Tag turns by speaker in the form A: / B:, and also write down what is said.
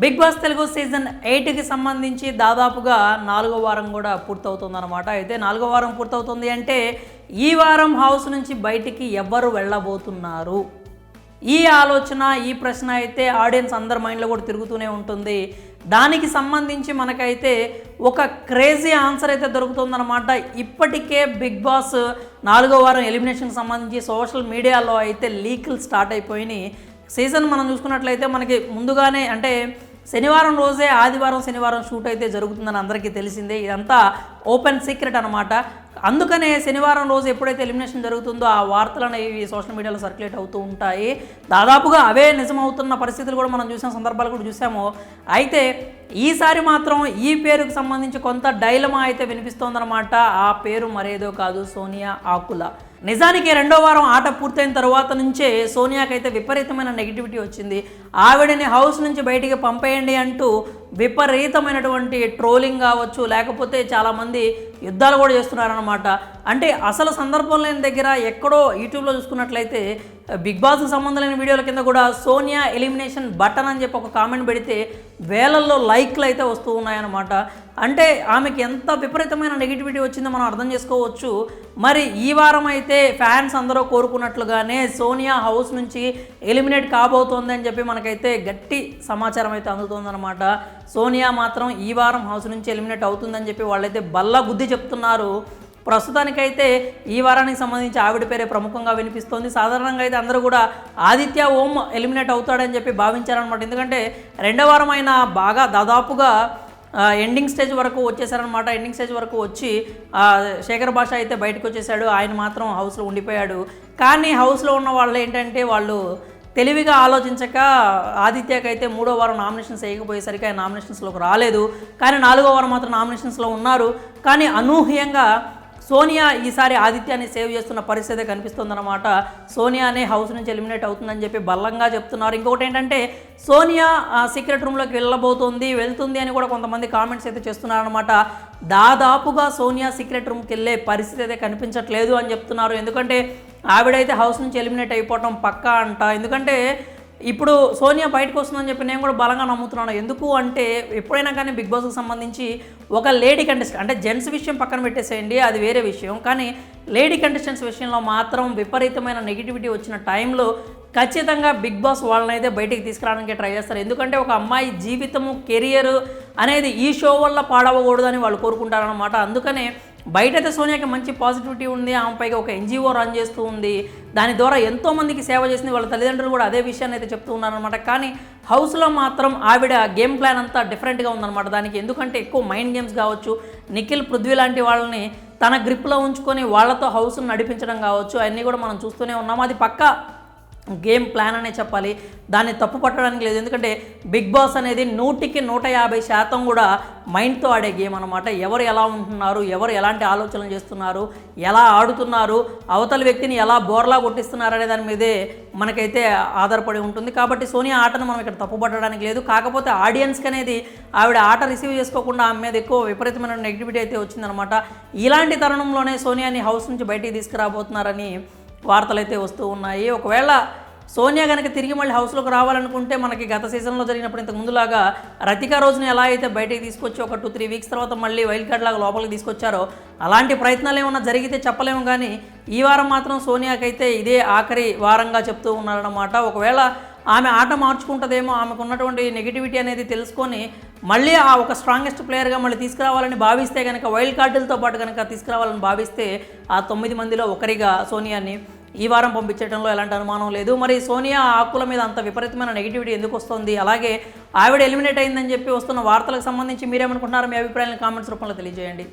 A: Big boss Telugu season 8కి సంబంధించి దాదాపుగా 4వ వారం కూడా పూర్తవుతుందన్నమాట. అయితే 4వ వారం పూర్తవుతుంది అంటే ఈ వారం హౌస్ నుంచి బయటికి ఎవరు వెళ్ళబోతున్నారు, ఈ ఆలోచన ఈ ప్రశ్న అయితే ఆడియన్స్ అందరి మైండ్లో కూడా తిరుగుతూనే ఉంటుంది. దానికి సంబంధించి మనకైతే ఒక క్రేజీ ఆన్సర్ అయితే దొరుకుతుందన్నమాట. ఇప్పటికే బిగ్ బాస్ 4వ వారం ఎలిమినేషన్కి సంబంధించి సోషల్ మీడియాలో అయితే లీకులు స్టార్ట్ అయిపోయినాయి. సీజన్ మనం చూసుకున్నట్లయితే మనకి ముందుగానే అంటే శనివారం రోజే ఆదివారం శనివారం షూట్ అయితే జరుగుతుందని అందరికీ తెలిసిందే. ఇదంతా ఓపెన్ సీక్రెట్ అనమాట. అందుకనే శనివారం రోజు ఎప్పుడైతే ఎలిమినేషన్ జరుగుతుందో ఆ వార్తలు అనేవి సోషల్ మీడియాలో సర్క్యులేట్ అవుతూ ఉంటాయి. దాదాపుగా అవే నిజమవుతున్న పరిస్థితులు కూడా మనం చూసిన సందర్భాలు కూడా చూసాము. అయితే ఈసారి మాత్రం ఈ పేరుకు సంబంధించి కొంత డైలమా అయితే వినిపిస్తోందనమాట. ఆ పేరు మరేదో కాదు, సోనియా ఆకుల. నిజానికి 2వ వారం ఆట పూర్తయిన తర్వాత నుంచే సోనియాకైతే విపరీతమైన నెగిటివిటీ వచ్చింది. ఆవిడని హౌస్ నుంచి బయటికి పంపేయండి అంటూ విపరీతమైనటువంటి ట్రోలింగ్ కావచ్చు, లేకపోతే చాలామంది యుద్ధాలు కూడా చేస్తున్నారనమాట. అంటే అసలు సందర్భం లేని దగ్గర ఎక్కడో యూట్యూబ్లో చూసుకున్నట్లయితే బిగ్ బాస్కి సంబంధం లేని వీడియోల కింద కూడా సోనియా ఎలిమినేషన్ బటన్ అని చెప్పి ఒక కామెంట్ పెడితే వేలల్లో లైక్లు అయితే వస్తూ ఉన్నాయన్నమాట. అంటే ఆమెకి ఎంత విపరీతమైన నెగిటివిటీ వచ్చిందో మనం అర్థం చేసుకోవచ్చు. మరి ఈ వారం అయితే ఫ్యాన్స్ అందరూ కోరుకున్నట్లుగానే సోనియా హౌస్ నుంచి ఎలిమినేట్ కాబోతోంది అని చెప్పి మనకైతే గట్టి సమాచారం అయితే అందుతుందన్నమాట. సోనియా మాత్రం ఈ వారం హౌస్ నుంచి ఎలిమినేట్ అవుతుందని చెప్పి వాళ్ళైతే బల్ల గుద్ది చెప్తున్నారు. ప్రస్తుతానికైతే ఈ వారానికి సంబంధించి ఆవిడ పేరే ప్రముఖంగా వినిపిస్తోంది. సాధారణంగా అయితే అందరూ కూడా ఆదిత్య ఓం ఎలిమినేట్ అవుతాడని చెప్పి భావించారనమాట. ఎందుకంటే 2వ వారం అయినా బాగా దాదాపుగా ఎండింగ్ స్టేజ్ వరకు వచ్చేసారనమాట. ఎండింగ్ స్టేజ్ వరకు వచ్చి శేఖర్ భాష అయితే బయటకు వచ్చేసాడు. ఆయన మాత్రం హౌస్లో ఉండిపోయాడు. కానీ హౌస్లో ఉన్న వాళ్ళు ఏంటంటే వాళ్ళు తెలివిగా ఆలోచించక ఆదిత్యకి అయితే 3వ వారం నామినేషన్స్ వేయకపోయేసరికి ఆయన నామినేషన్స్లోకి రాలేదు. కానీ 4వ వారం మాత్రం నామినేషన్స్లో ఉన్నారు. కానీ అనూహ్యంగా సోనియా ఈసారి ఆదిత్యాన్ని సేవ్ చేస్తున్న పరిస్థితి కనిపిస్తుందన్నమాట. సోనియానే హౌస్ నుంచి ఎలిమినేట్ అవుతుందని చెప్పి బలంగా చెప్తున్నారు. ఇంకొకటి ఏంటంటే సోనియా సీక్రెట్ రూమ్లోకి వెళ్తుంది అని కూడా కొంతమంది కామెంట్స్ అయితే చేస్తున్నారనమాట. దాదాపుగా సోనియా సీక్రెట్ రూమ్కి వెళ్ళే పరిస్థితి అయితే కనిపించట్లేదు అని చెప్తున్నారు. ఎందుకంటే ఆవిడైతే హౌస్ నుంచి ఎలిమినేట్ అయిపోవటం పక్కా అంట. ఎందుకంటే ఇప్పుడు సోనియా బయటకు వస్తుందని చెప్పి నేను కూడా బలంగా నమ్ముతున్నాను. ఎందుకు అంటే ఎప్పుడైనా కానీ బిగ్ బాస్కి సంబంధించి ఒక లేడీ కంటెస్టెంట్ అంటే జెంట్స్ విషయం పక్కన పెట్టేసేయండి, అది వేరే విషయం. కానీ లేడీ కంటెస్టెంట్స్ విషయంలో మాత్రం విపరీతమైన నెగిటివిటీ వచ్చిన టైంలో ఖచ్చితంగా బిగ్ బాస్ వాళ్ళని అయితే బయటికి తీసుకురావడానికి ట్రై చేస్తారు. ఎందుకంటే ఒక అమ్మాయి జీవితము కెరియర్ అనేది ఈ షో వల్ల పాడవకూడదని వాళ్ళు కోరుకుంటారనమాట. అందుకనే బయటైతే సోనియాకి మంచి పాజిటివిటీ ఉంది. ఆమె పైగా ఒక ఎన్జిఓ రన్ చేస్తూ ఉంది. దాని ద్వారా ఎంతోమందికి సేవ చేసింది. వాళ్ళ తల్లిదండ్రులు కూడా అదే విషయాన్ని అయితే చెప్తూ ఉన్నారనమాట. కానీ హౌస్లో మాత్రం ఆవిడ గేమ్ ప్లాన్ అంతా డిఫరెంట్గా ఉందన్నమాట. దానికి ఎందుకంటే ఎక్కువ మైండ్ గేమ్స్ కావచ్చు, నిఖిల్ పృథ్వీ లాంటి వాళ్ళని తన గ్రిప్లో ఉంచుకొని వాళ్ళతో హౌస్ను నడిపించడం కావచ్చు, అవన్నీ కూడా మనం చూస్తూనే ఉన్నాము. అది పక్కా గేమ్ ప్లాన్ అనే చెప్పాలి. దాన్ని తప్పు పట్టడానికి లేదు. ఎందుకంటే బిగ్ బాస్ అనేది 100కి 150% కూడా మైండ్తో ఆడే గేమ్ అనమాట. ఎవరు ఎలా ఉంటున్నారు, ఎవరు ఎలాంటి ఆలోచనలు చేస్తున్నారు, ఎలా ఆడుతున్నారు, అవతల వ్యక్తిని ఎలా బోర్లా కొట్టిస్తున్నారు అనే దాని మీదే మనకైతే ఆధారపడి ఉంటుంది. కాబట్టి సోనియా ఆటను మనం ఇక్కడ తప్పు పట్టడానికి లేదు. కాకపోతే ఆడియన్స్కి అనేది ఆవిడ ఆట రిసీవ్ చేసుకోకుండా ఆమె మీద ఎక్కువ విపరీతమైన నెగిటివిటీ అయితే వచ్చిందనమాట. ఇలాంటి తరుణంలోనే సోనియాని హౌస్ నుంచి బయటికి తీసుకురాబోతున్నారని వార్తలు అయితే వస్తూ ఉన్నాయి. ఒకవేళ సోనియా కనుక తిరిగి మళ్ళీ హౌస్లోకి రావాలనుకుంటే మనకి గత సీజన్లో జరిగినప్పుడు ఇంతకు ముందులాగా రతికా రోజుని ఎలా అయితే బయటికి తీసుకొచ్చి ఒక 2-3 వీక్స్ తర్వాత మళ్ళీ వైల్డ్ కార్డ్ లాగా లోపలికి తీసుకొచ్చారో అలాంటి ప్రయత్నాలు ఏమన్నా జరిగితే చెప్పలేము. కానీ ఈ వారం మాత్రం సోనియాకైతే ఇదే ఆఖరి వారంగా చెప్తూ ఉన్నారన్నమాట. ఒకవేళ ఆమె ఆట మార్చుకుంటుందేమో, ఆమెకు ఉన్నటువంటి నెగిటివిటీ అనేది తెలుసుకొని మళ్ళీ ఆ ఒక స్ట్రాంగెస్ట్ ప్లేయర్గా మళ్ళీ తీసుకురావాలని భావిస్తే కనుక వైల్డ్ కార్డులతో పాటు కనుక తీసుకురావాలని భావిస్తే ఆ 9 మందిలో ఒకరిగా సోనియాని ఈ వారం పంపించడంలో ఎలాంటి అనుమానం లేదు. మరి సోనియా ఆకుల మీద అంత విపరీతమైన నెగిటివిటీ ఎందుకు వస్తుంది, అలాగే ఆవిడ ఎలిమినేట్ అయిందని చెప్పి వస్తున్న వార్తలకు సంబంధించి మీరేమనుకుంటున్నారో మీ అభిప్రాయాలను కామెంట్స్ రూపంలో తెలియజేయండి.